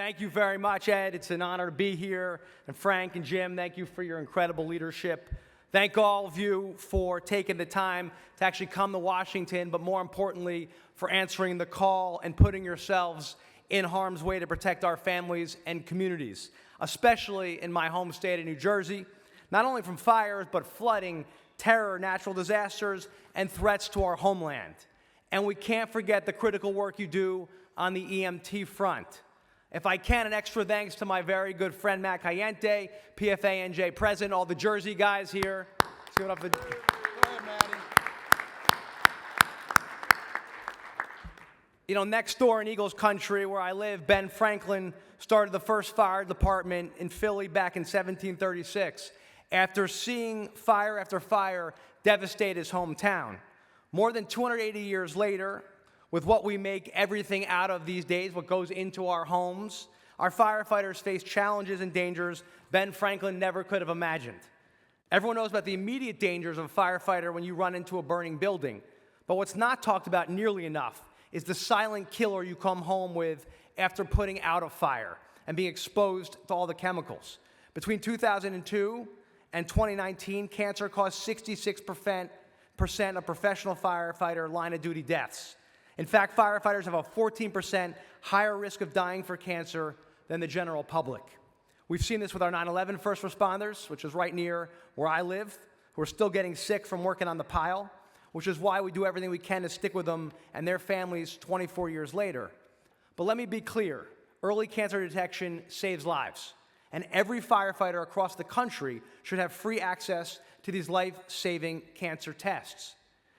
Thank you very much, Ed. It's an honor to be here. And Frank and Jim, thank you for your incredible leadership. Thank all of you for taking the time to actually come to Washington, but more importantly, for answering the call and putting yourselves in harm's way to protect our families and communities, especially in my home state of New Jersey, not only from fires, but flooding, terror, natural disasters, and threats to our homeland. And we can't forget the critical work you do on the EMT front. If I can, an extra thanks to my very good friend Matt Cayente, PFA-NJ president, all the Jersey guys here. Let's give it up for... Go ahead, Matty. You know, next door in Eagles country where I live, Ben Franklin started the first fire department in Philly back in 1736 after seeing fire after fire devastate his hometown. More than 280 years later, with what we make everything out of these days, what goes into our homes, our firefighters face challenges and dangers Ben Franklin never could have imagined. Everyone knows about the immediate dangers of a firefighter when you run into a burning building. But what's not talked about nearly enough is the silent killer you come home with after putting out a fire and being exposed to all the chemicals. Between 2002 and 2019, cancer caused 66% of professional firefighter line-of-duty deaths. In fact, firefighters have a 14% higher risk of dying for cancer than the general public. We've seen this with our 9/11 first responders, which is right near where I live, who are still getting sick from working on the pile, which is why we do everything we can to stick with them and their families 24 years later. But let me be clear, early cancer detection saves lives, and every firefighter across the country should have free access to these life-saving cancer tests.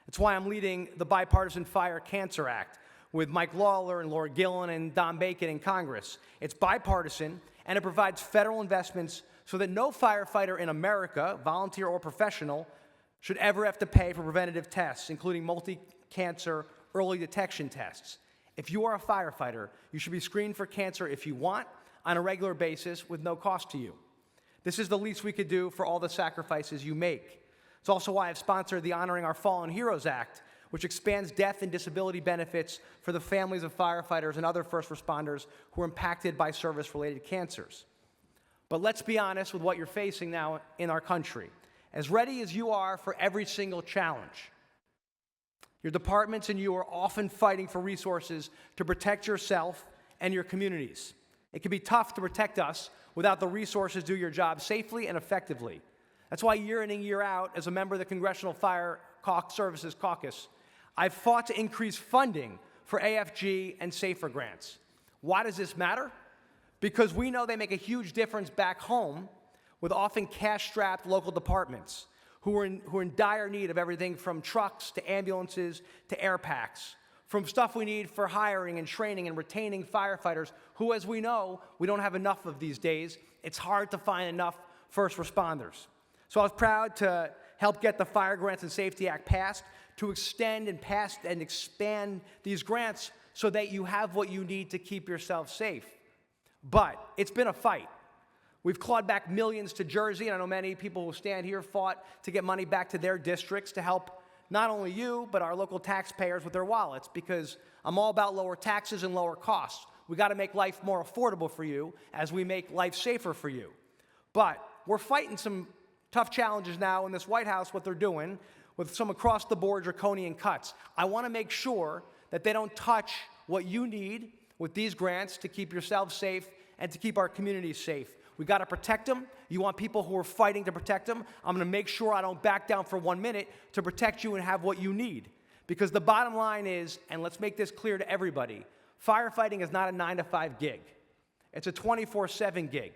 That's why I'm leading the Bipartisan Fire Cancer Act with Mike Lawler and Laura Gillen and Don Bacon in Congress. It's bipartisan, and it provides federal investments so that no firefighter in America, volunteer or professional, should ever have to pay for preventative tests, including multi-cancer early detection tests. If you are a firefighter, you should be screened for cancer if you want, on a regular basis with no cost to you. This is the least we could do for all the sacrifices you make. It's also why I've sponsored the Honoring Our Fallen Heroes Act, which expands death and disability benefits for the families of firefighters and other first responders who are impacted by service-related cancers. But let's be honest with what you're facing now in our country. As ready as you are for every single challenge, your departments and you are often fighting for resources to protect yourself and your communities. It can be tough to protect us without the resources to do your job safely and effectively. That's why year in and year out, as a member of the Congressional Fire Services Caucus, I've fought to increase funding for AFG and SAFER grants. Why does this matter? Because we know they make a huge difference back home with often cash-strapped local departments who are in dire need of everything from trucks to ambulances to air packs, from stuff we need for hiring and training and retaining firefighters who, as we know, we don't have enough of these days. It's hard to find enough first responders. So I was proud to help get the Fire Grants and Safety Act passed, to extend and pass and expand these grants so that you have what you need to keep yourself safe. But it's been a fight. We've clawed back millions to Jersey, and I know many people who stand here fought to get money back to their districts to help not only you, but our local taxpayers with their wallets, because I'm all about lower taxes and lower costs. We got to make life more affordable for you as we make life safer for you. But we're fighting some tough challenges now in this White House, what they're doing with some across-the-board draconian cuts. I want to make sure that they don't touch what you need with these grants to keep yourselves safe and to keep our communities safe. We got to protect them. You want people who are fighting to protect them. I'm going to make sure I don't back down for 1 minute to protect you and have what you need. Because the bottom line is, and let's make this clear to everybody, firefighting is not a 9-to-5 gig. It's a 24/7 gig.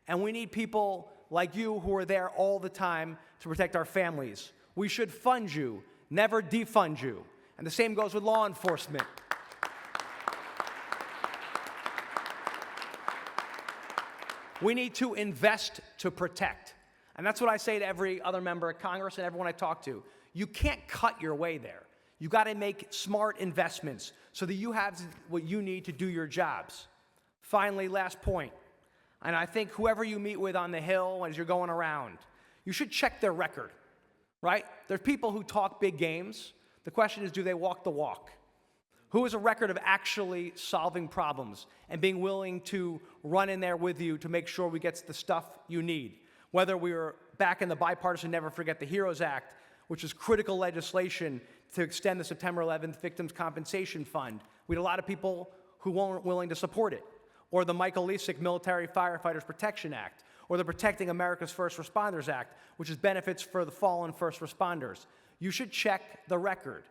And we need people like you who are there all the time to protect our families. We should fund you, never defund you. And the same goes with law enforcement. We need to invest to protect. And that's what I say to every other member of Congress and everyone I talk to. You can't cut your way there. You got to make smart investments so that you have what you need to do your jobs. Finally, last point. And I think whoever you meet with on the Hill as you're going around, you should check their record, right? There's people who talk big games. The question is, do they walk the walk? Who has a record of actually solving problems and being willing to run in there with you to make sure we get the stuff you need? Whether we were back in the bipartisan Never Forget the Heroes Act, which is critical legislation to extend the September 11th Victims' Compensation Fund. We had a lot of people who weren't willing to support it. Or the Michael Lisick Military Firefighters Protection Act, or the Protecting America's First Responders Act, which is benefits for the fallen first responders. You should check the record.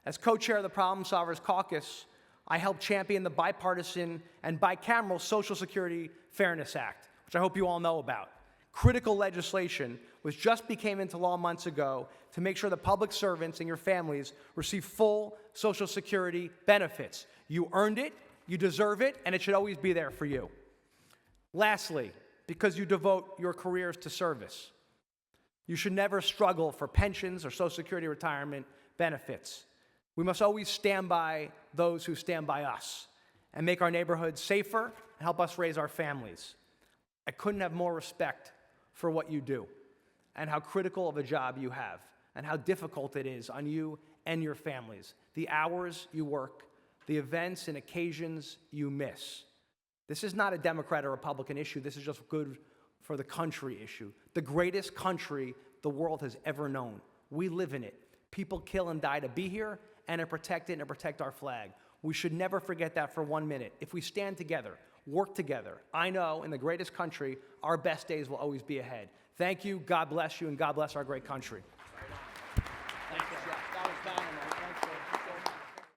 As co-chair of the Problem Solvers Caucus, I helped champion the bipartisan and bicameral Social Security Fairness Act, which I hope you all know about. Critical legislation which just became into law months ago to make sure that public servants and your families receive full Social Security benefits. You earned it, you deserve it, and it should always be there for you. Lastly, because you devote your careers to service, you should never struggle for pensions or Social Security retirement benefits. We must always stand by those who stand by us and make our neighborhoods safer and help us raise our families. I couldn't have more respect for what you do and how critical of a job you have and how difficult it is on you and your families. The hours you work, the events and occasions you miss. This is not a Democrat or Republican issue. This is just good for the country issue. The greatest country the world has ever known. We live in it. People kill and die to be here and to protect it and to protect our flag. We should never forget that for 1 minute. If we stand together, work together, I know in the greatest country, our best days will always be ahead. Thank you, God bless you, and God bless our great country.